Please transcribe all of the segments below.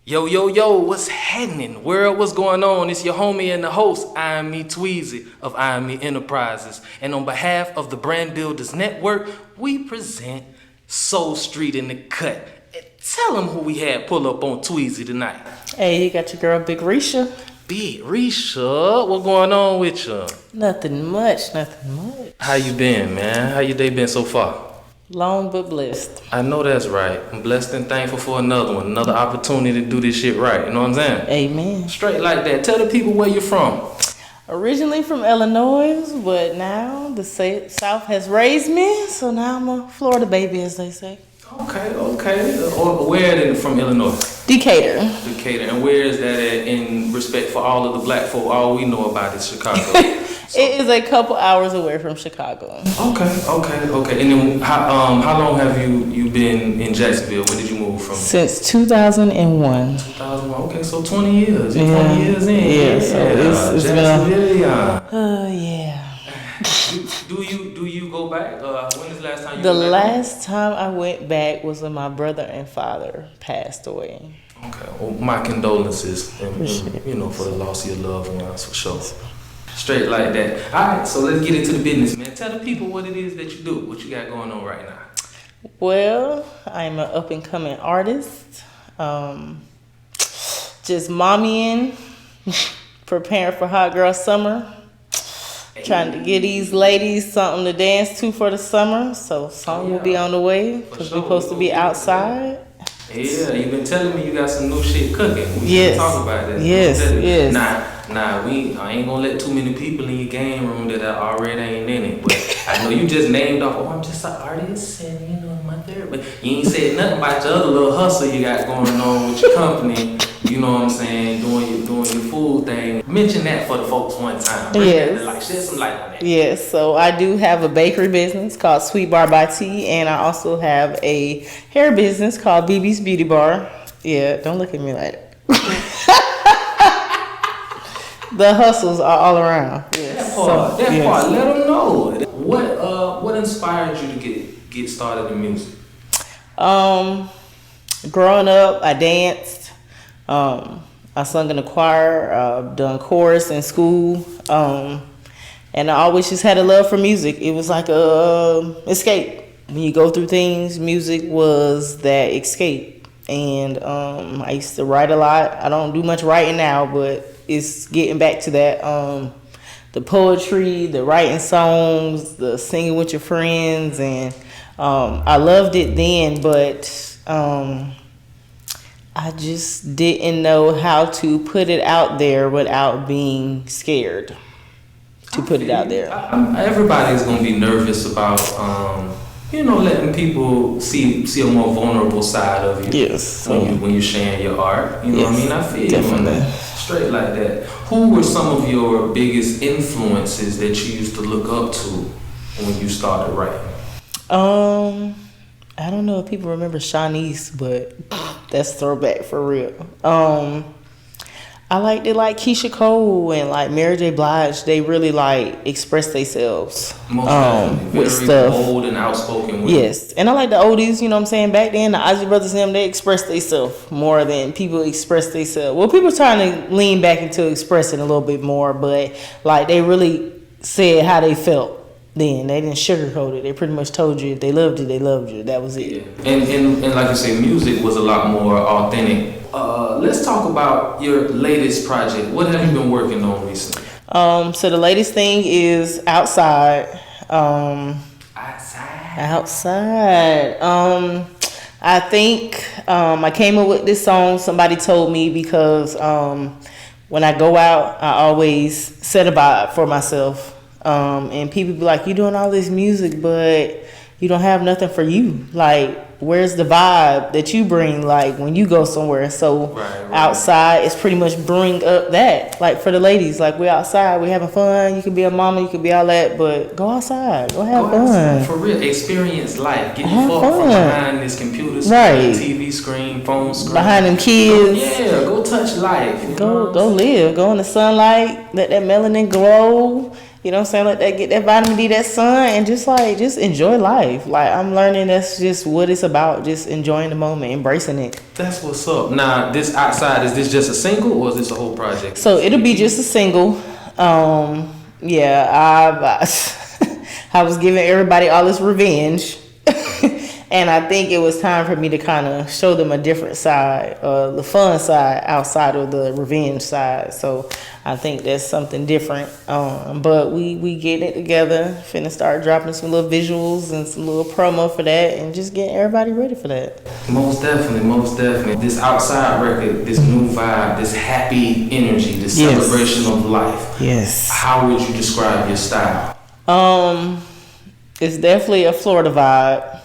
Yo, yo, yo, what's happening? World, what's going on? It's your homie and the host, IME Tweezy of IME Enterprises. And on behalf of the Brand Builders Network, we present SoulStreet In The Cut. Tell them who we had pull up on Tweezy tonight. Hey, you got your girl Big Risha. Big Risha, what going on with you? Nothing much. How you been, man? How your day been so far? Long but blessed. I know that's right. I'm blessed and thankful for another one. Another opportunity to do this shit right. You know what I'm saying? Amen. Straight like that. Tell the people where you're from. Originally from Illinois, but now the South has raised me, so now I'm a Florida baby, as they say. Okay. Or where from Illinois? Decatur. And where is that at in respect for all of the black folk? All we know about is Chicago. It is a couple hours away from Chicago. Okay. And then how long have you been in Jacksonville? When did you move from? Since 2001. 2001. Okay, so 20 years. Yeah. 20 years in. Yeah, so it's been yeah. Do you go back? When is the last time you The went back? last time I went back was when my brother and father passed away. Okay. Well, my condolences, and for the loss of your loved ones, for sure. Straight like that. All right, so let's get into the business, man. Tell the people what it is that you do, what you got going on right now. Well, I'm an up-and-coming artist. Just mommying, preparing for Hot Girl Summer. Trying to get these ladies something to dance to for the summer. So song will be on the way because we're supposed to be outside. Yeah, you've been telling me you got some new shit cooking. We Yes. talk about that. Yes. I ain't gonna let too many people in your game room that already ain't in it. But I know you just named off, I'm just an artist and my therapist. But you ain't said nothing about your other little hustle you got going on with your company. You know what I'm saying? Doing your food thing. Mention that for the folks one time. Yes. Shed some light on that. Yes, so I do have a bakery business called Sweet Bar by Tea, and I also have a hair business called BB's Beauty Bar. Yeah, don't look at me like that. The hustles are all around. Yes. That part. Let them know. What inspired you to get started in music? Growing up, I danced. I sung in the choir. I've done chorus in school. And I always just had a love for music. It was like a escape. When you go through things, music was that escape. And I used to write a lot. I don't do much writing now, but it's getting back to that. The poetry, the writing songs, the singing with your friends. And I loved it then, but I just didn't know how to put it out there without being scared to put it out there. Everybody's gonna be nervous about, letting people see a more vulnerable side of you. Yes. When you're sharing your art, you know what I mean. I feel definitely. You on that. Straight like that. Who were some of your biggest influences that you used to look up to when you started writing? I don't know if people remember Shanice, but that's throwback for real. I liked it like Keisha Cole and like Mary J. Blige. They really like express themselves with stuff. Bold and outspoken. Yes, and I like the oldies. You know what I'm saying? Back then, the Ozzy Brothers and them, they expressed themselves more than people express themselves. Well, people trying to lean back into expressing a little bit more, but like they really said how they felt. Then they didn't sugarcoat it. They pretty much told you if they loved you, they loved you. That was it. Yeah. And like you say, music was a lot more authentic. Let's talk about your latest project. What have you been working on recently? So the latest thing is Outside. Outside. I think I came up with this song. Somebody told me because when I go out, I always set a vibe for myself. And people be like, you doing all this music, but you don't have nothing for you. Like, where's the vibe that you bring, like, when you go somewhere? So right. Outside is pretty much bring up that. Like, for the ladies, like, we're outside, we're having fun. You can be a mama, you can be all that, but go outside. Go have fun. Outside, for real. Experience life. Get your fuck from behind this computer screen, right. TV screen, phone screen. Behind them kids. Go touch life. Go live. Go in the sunlight. Let that melanin glow. You know what I'm saying? Let that get that vitamin D, that sun, and just enjoy life. Like, I'm learning that's just what it's about. Just enjoying the moment, embracing it. That's what's up. Now, this Outside, is this just a single or is this a whole project? So it'll be just a single. Yeah, I was giving everybody all this revenge. And I think it was time for me to kind of show them a different side, the fun side outside of the revenge side. So I think that's something different. But we getting it together. Finna start dropping some little visuals and some little promo for that, and just getting everybody ready for that. Most definitely. This Outside record, this new vibe, this happy energy, this celebration of life. Yes. How would you describe your style? It's definitely a Florida vibe.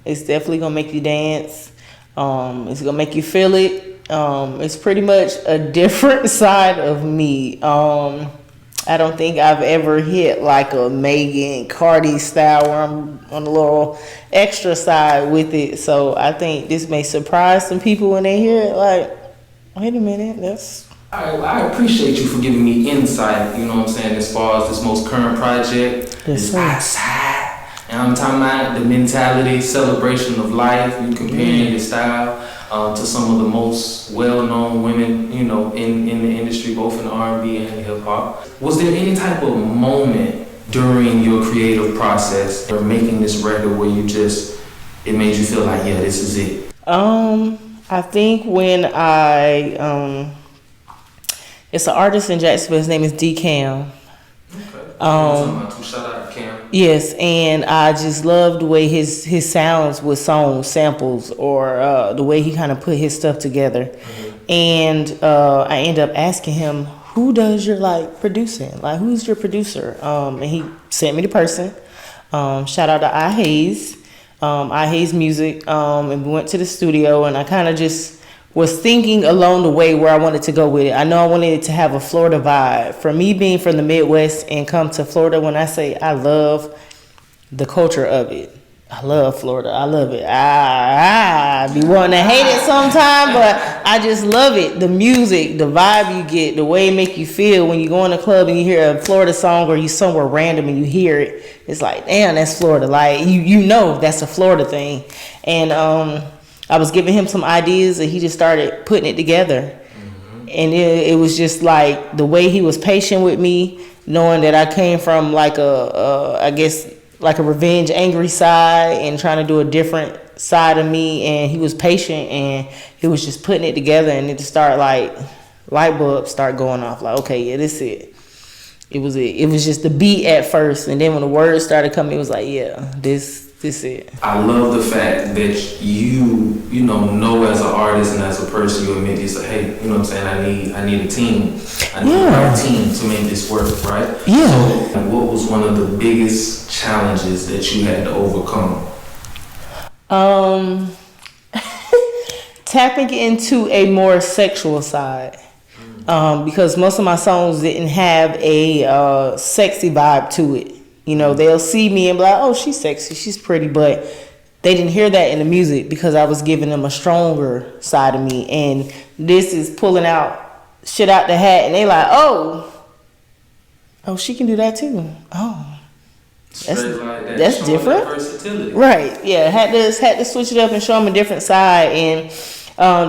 It's definitely gonna make you dance. It's gonna make you feel it. It's pretty much a different side of me. I don't think I've ever hit like a Megan Cardi style where I'm on a little extra side with it. So I think this may surprise some people when they hear it. Like, wait a minute, that's. I appreciate you for giving me insight. You know what I'm saying, as far as this most current project, this Outside. And I'm talking about the mentality, celebration of life. You comparing the style to some of the most well-known women, you know, in the industry, both in R&B and hip hop. Was there any type of moment during your creative process or making this record where it made you feel like, yeah, this is it? I think when it's an artist in Jacksonville. His name is D Cam. Okay. Shout out to Cam. Yes, and I just love the way his sounds with songs, samples, or the way he kind of put his stuff together. Mm-hmm. And I end up asking him, who does your producing? Like, who's your producer? And he sent me the person. Shout out to I Hayes Music. And we went to the studio, and I kind of just was thinking along the way where I wanted to go with it. I know I wanted it to have a Florida vibe. For me being from the Midwest and come to Florida, when I say I love the culture of it, I love Florida. I love it. I be wanting to hate it sometime, but I just love it. The music, the vibe you get, the way it make you feel when you go in a club and you hear a Florida song, or you somewhere random and you hear it, it's like, damn, that's Florida. Like, you know that's a Florida thing. And I was giving him some ideas, and he just started putting it together. Mm-hmm. And it was just like the way he was patient with me, knowing that I came from like I guess like a revenge, angry side, and trying to do a different side of me. And he was patient, and he was just putting it together, and it just started like light bulbs start going off. Like, okay, yeah, this it. It was it. It was just the beat at first, and then when the words started coming, it was like, yeah, this it. I love the fact that you know as an artist and as a person, you admit, you say, hey, you know what I'm saying, I need a team. I need the right team to make this work, right? Yeah. So what was one of the biggest challenges that you had to overcome? Tapping into a more sexual side. Because most of my songs didn't have a sexy vibe to it. You know, they'll see me and be like, oh, she's sexy, she's pretty, but they didn't hear that in the music because I was giving them a stronger side of me. And this is pulling out shit out the hat, and they like, oh, she can do that too. Oh, that's different. Versatility. Right, yeah, had to switch it up and show him a different side. And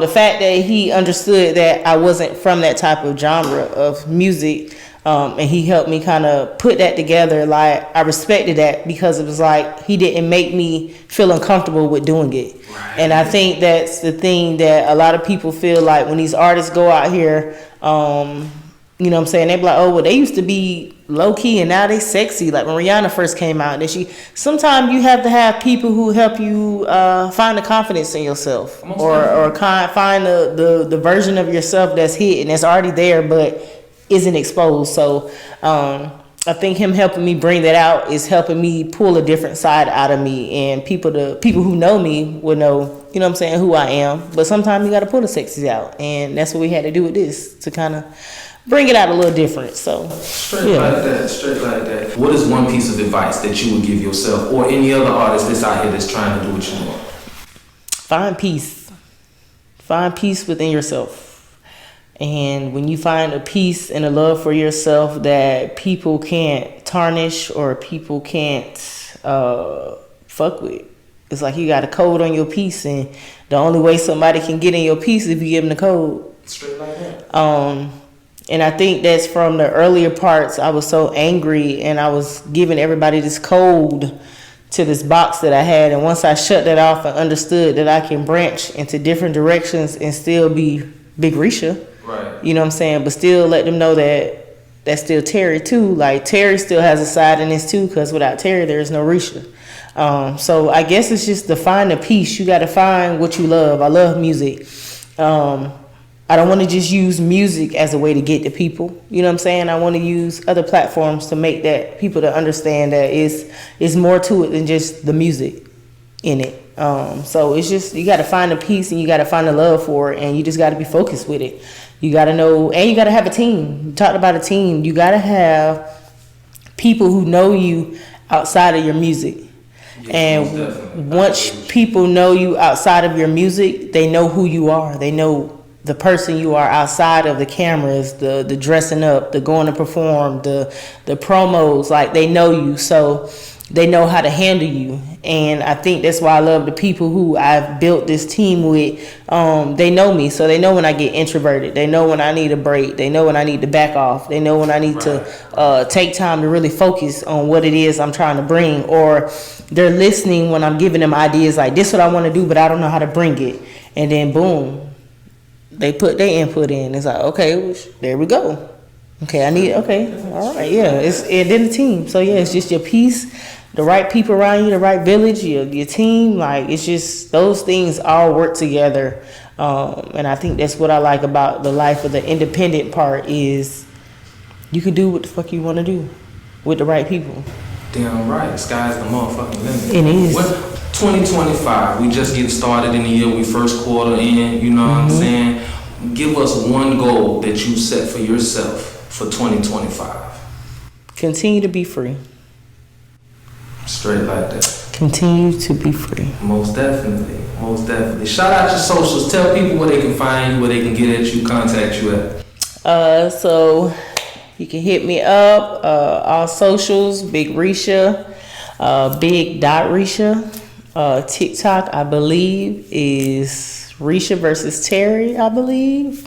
the fact that he understood that I wasn't from that type of genre of music, and he helped me kind of put that together. Like, I respected that because it was like he didn't make me feel uncomfortable with doing it. Right. And I think that's the thing that a lot of people feel like when these artists go out here, you know what I'm saying? They be like, oh, well, they used to be low key and now they sexy. Like when Rihanna first came out, and sometimes you have to have people who help you find the confidence in yourself, or find the version of yourself that's hidden, that's already there, but isn't exposed. So I think him helping me bring that out is helping me pull a different side out of me, and people who know me will know, you know what I'm saying, who I am. But sometimes you got to pull the sexy out, and that's what we had to do with this, to kind of bring it out a little different. So straight like that. What is one piece of advice that you would give yourself or any other artist that's out here that's trying to do what you want? Find peace within yourself. And when you find a peace and a love for yourself that people can't tarnish or people can't fuck with, it's like you got a code on your piece, and the only way somebody can get in your piece is if you give them the code. Straight like that. And I think that's from the earlier parts. I was so angry, and I was giving everybody this code to this box that I had. And once I shut that off and understood that I can branch into different directions and still be Big Risha, right? You know what I'm saying? But still let them know that that's still Terry too. Like Terry still has a side in this too, because without Terry there is no Risha. So I guess it's just to find a piece. You got to find what you love. I love music. I don't want to just use music as a way to get to people. You know what I'm saying? I want to use other platforms to make that people to understand that it's more to it than just the music in it. So it's just, you got to find a piece and you got to find a love for it, and you just got to be focused with it. You got to know, and you got to have a team. You talked about a team. You got to have people who know you outside of your music. And once people know you outside of your music, they know who you are. They know the person you are outside of the cameras, the dressing up, the going to perform, the promos. Like, they know you, so they know how to handle you. And I think that's why I love the people who I've built this team with. They know me, so they know when I get introverted. They know when I need a break. They know when I need to back off. They know when I need to take time to really focus on what it is I'm trying to bring. Or they're listening when I'm giving them ideas like, this is what I want to do, but I don't know how to bring it. And then boom, they put their input in. It's like, okay, there we go. Okay, all right, yeah. And then the team. So yeah, it's just your piece, the right people around you, the right village, your team. Like, it's just those things all work together. And I think that's what I like about the life of the independent part is you can do what the fuck you want to do with the right people. Damn right, sky's the motherfucking limit. It is. 2025, we just getting started in the year, we first quarter in, you know what I'm saying? Give us one goal that you set for yourself for 2025. Continue to be free. Straight like that. Continue to be free. Most definitely, most definitely. Shout out your socials. Tell people where they can find you, where they can get at you, contact you at. So you can hit me up, all socials, Bigg Resha, Bigg Risha. TikTok, I believe, is Risha versus Terry, I believe.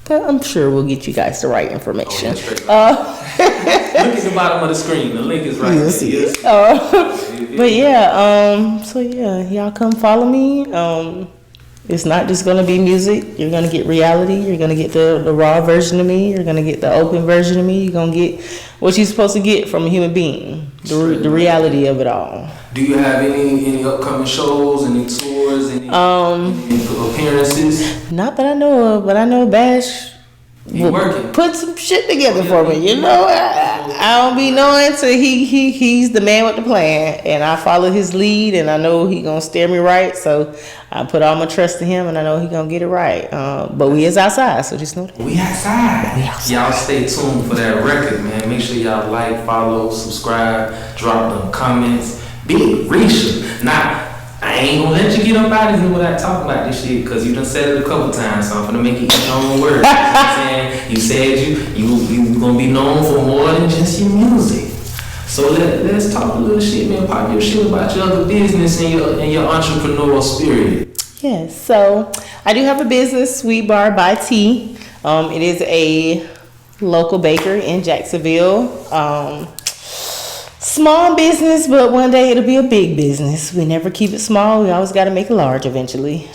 But I'm sure we'll get you guys the right information. Look at the bottom of the screen. The link is right there. Yes. But yeah, so yeah, y'all come follow me. It's not just gonna be music. You're gonna get reality. You're gonna get the raw version of me. You're gonna get the open version of me. You're gonna get what you're supposed to get from a human being. The reality of it all. Do you have any upcoming shows, any tours, any appearances? Not that I know of, but I know Bash working. Put some shit together for me. You know, I don't be knowing till he's the man with the plan, and I follow his lead, and I know he gonna steer me right. So I put all my trust in him, and I know he gonna get it right. But we is outside, so just know that. We outside. Y'all stay tuned for that record, man. Make sure y'all like, follow, subscribe, drop them comments. Big Risha. Now, I ain't gonna let you get up out of here without talking about this shit, because you done said it a couple times, so I'm gonna make you eat your own words. You know what I'm saying? You said you gonna be known for more than just your music. So let's talk a little shit, man. Pop your shit about your other business and your entrepreneurial spirit. Yes, so I do have a business, Sweet Bar by T. It is a local baker in Jacksonville. Small business, but one day it'll be a big business. We never keep it small. We always got to make it large eventually.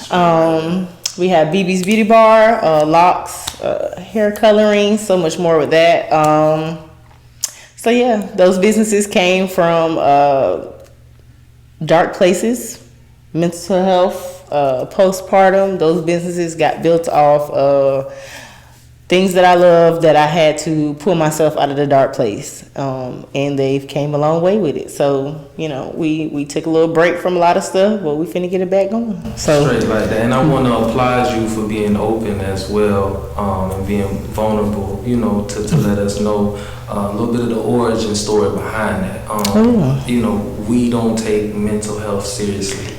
We have BB's Beauty Bar, locks, hair coloring, so much more with that. So yeah, those businesses came from dark places, mental health, postpartum. Those businesses got built off things that I love, that I had to pull myself out of the dark place, and they've came a long way with it. So, you know, we took a little break from a lot of stuff, but we finna get it back going. So straight like that. And I want to applaud you for being open as well, and being vulnerable, you know, to let us know a little bit of the origin story behind that. You know, we don't take mental health seriously.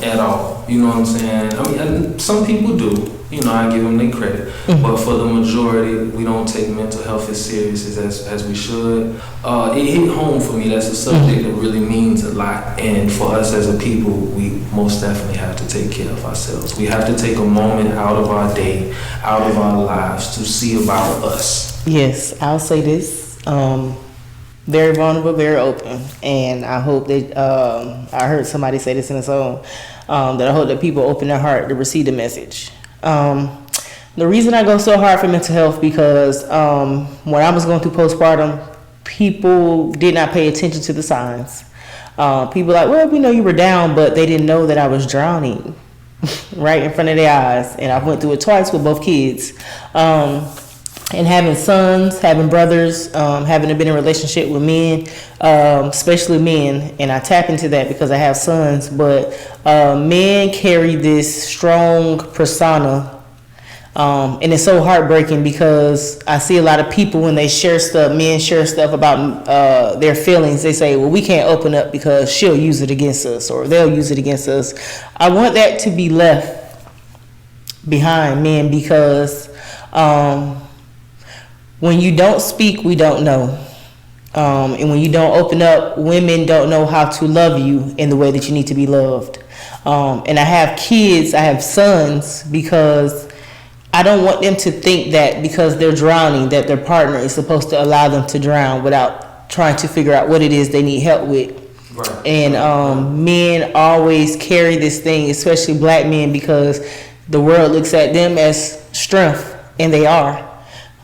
at all. You know what I'm saying? I mean, and some people do. You know, I give them their credit. But for the majority, we don't take mental health as serious as we should. It hit home for me. That's a subject that really means a lot. And for us as a people, we most definitely have to take care of ourselves. We have to take a moment out of our day, out of our lives to see about us. Yes, I'll say this. Very vulnerable, very open. And I hope that, I heard somebody say this in a song, that I hope that people open their heart to receive the message. The reason I go so hard for mental health because when I was going through postpartum, people did not pay attention to the signs. People like, well, we know you were down, but they didn't know that I was drowning right in front of their eyes. And I went through it twice with both kids. And having sons, having brothers, having been in a relationship with men, especially men, and I tap into that because I have sons, but men carry this strong persona, and it's so heartbreaking because I see a lot of people when they share stuff, men share stuff about their feelings, they say, well, we can't open up because she'll use it against us or they'll use it against us. I want that to be left behind, men, because when you don't speak, we don't know. And when you don't open up, women don't know how to love you in the way that you need to be loved. And I have kids, I have sons, because I don't want them to think that because they're drowning, that their partner is supposed to allow them to drown without trying to figure out what it is they need help with. Right. And men always carry this thing, especially black men, because the world looks at them as strength, and they are.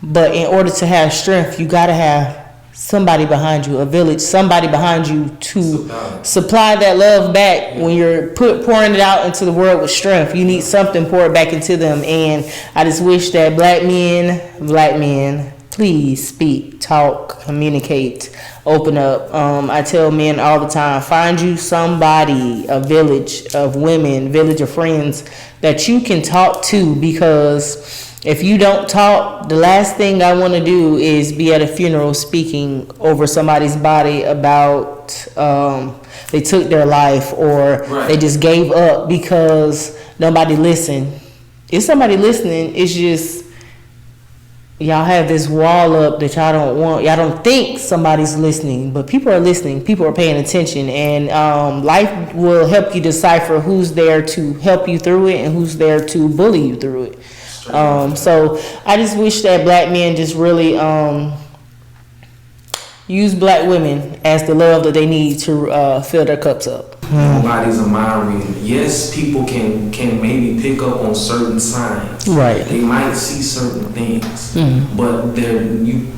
But in order to have strength, you got to have somebody behind you, a village, somebody behind you to supply that love back. When you're pouring it out into the world with strength, you need something poured back into them. And I just wish that black men, please speak, talk, communicate, open up. I tell men all the time, find you somebody, a village of women, village of friends that you can talk to, because if you don't talk, the last thing I want to do is be at a funeral speaking over somebody's body about they took their life or they just gave up because nobody listened. If somebody listening, it's just y'all have this wall up that y'all don't want. Y'all don't think somebody's listening, but people are listening. People are paying attention, and life will help you decipher who's there to help you through it and who's there to bully you through it. So I just wish that black men just really use black women as the love that they need to fill their cups up. Nobody's a mind reader. Yes, people can maybe pick up on certain signs. Right. They might see certain things, but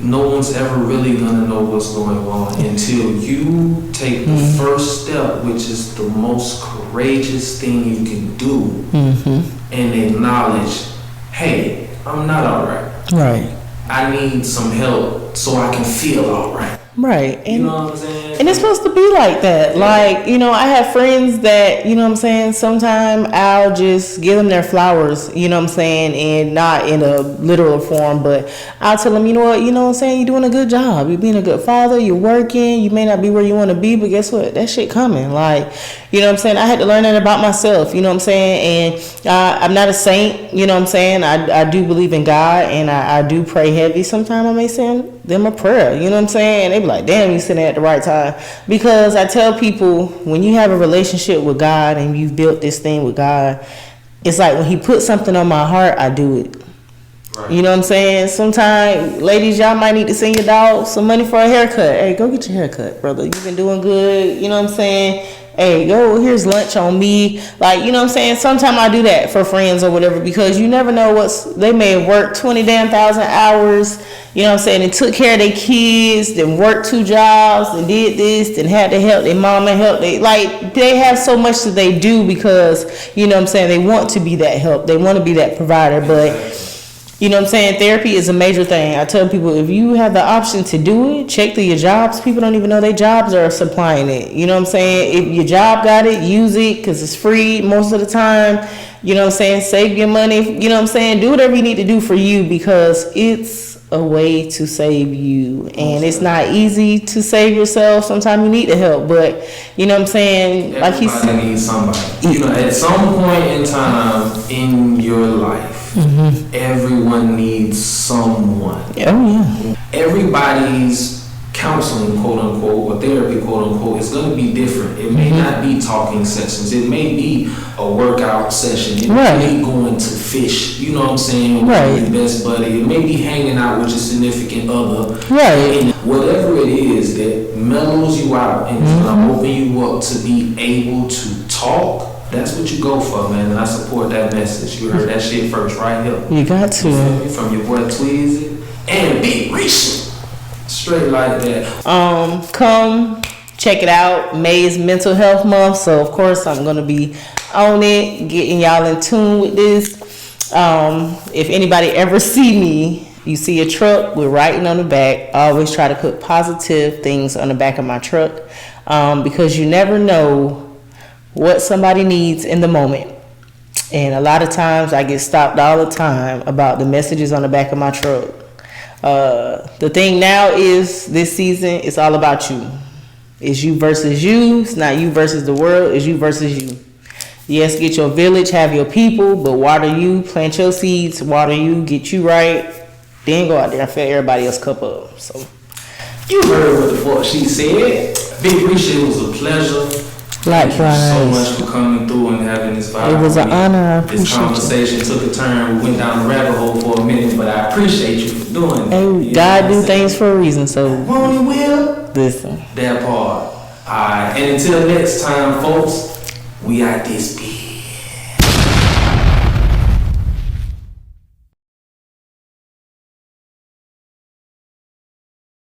no one's ever really gonna know what's going on until you take the first step, which is the most courageous thing you can do, and acknowledge, hey, I'm not all right. Right. I need some help so I can feel all right. Right. And, you know what I'm saying? And it's supposed to be like that. Like, I have friends that, you know what I'm saying, sometimes I'll just give them their flowers, you know what I'm saying, and not in a literal form, but I'll tell them, you know what I'm saying, you're doing a good job. You're being a good father. You're working. You may not be where you want to be, but guess what? That shit coming. Like, you know what I'm saying? I had to learn that about myself, you know what I'm saying? And I'm not a saint, you know what I'm saying? I do believe in God, and I do pray heavy. Sometimes I may send them a prayer, you know what I'm saying? And they be like, damn, you sitting at the right time. Because I tell people, when you have a relationship with God and you've built this thing with God, it's like when he puts something on my heart, I do it. Right. You know what I'm saying? Sometimes, ladies, y'all might need to send your dog some money for a haircut. Hey, go get your haircut, brother. You've been doing good. You know what I'm saying? Hey, here's lunch on me. Like, you know what I'm saying? Sometimes I do that for friends or whatever, because you never know they may have worked 20,000 hours, you know what I'm saying, and took care of their kids, then worked 2 jobs, and did this, and had to help their mama, they have so much that they do because, you know what I'm saying, they want to be that help. They want to be that provider, but you know what I'm saying? Therapy is a major thing. I tell people, if you have the option to do it, check through your jobs. People don't even know their jobs are supplying it. You know what I'm saying? If your job got it, use it because it's free most of the time. You know what I'm saying? Save your money. You know what I'm saying? Do whatever you need to do for you, because it's a way to save you, and it's not easy to save yourself. Sometimes you need the help, but you know what I'm saying. Everybody like he needs somebody. You know, at some point in time in your life, everyone needs someone. Oh yeah. Everybody's counseling, quote unquote, or therapy, quote unquote, is going to be different. It may not be talking sessions. It may be a workout session. It may be going to fish. You know what I'm saying? With your best buddy. It may be hanging out with your significant other. And whatever it is that mellows you out and is going to open you up to be able to talk. That's what you go for, man, and I support that message. You heard that shit first, right here. You got to. From your boy Tweezy and Big Risha. Straight like that. Come check it out. May is Mental Health Month, so of course I'm gonna be on it, getting y'all in tune with this. If anybody ever see me, you see a truck with writing on the back, I always try to put positive things on the back of my truck, because you never know what somebody needs in the moment. And a lot of times I get stopped all the time about the messages on the back of my truck. The thing now is, this season, it's all about you. It's you versus you. It's not you versus the world. It's you versus you. Yes, get your village, have your people, but water you, plant your seeds, water you, get you right, then go out there and fill everybody else's cup up. So you heard what the fuck she said. Big Risha, it was a pleasure. Likewise. Thank you so much for coming through and having this vibe. It was an honor. I appreciate this conversation took a turn. We went down the rabbit hole for a minute, but I appreciate you for doing it. And God do things for a reason, so won't he will? Listen. That part. Alright, and until next time, folks, we out this bitch.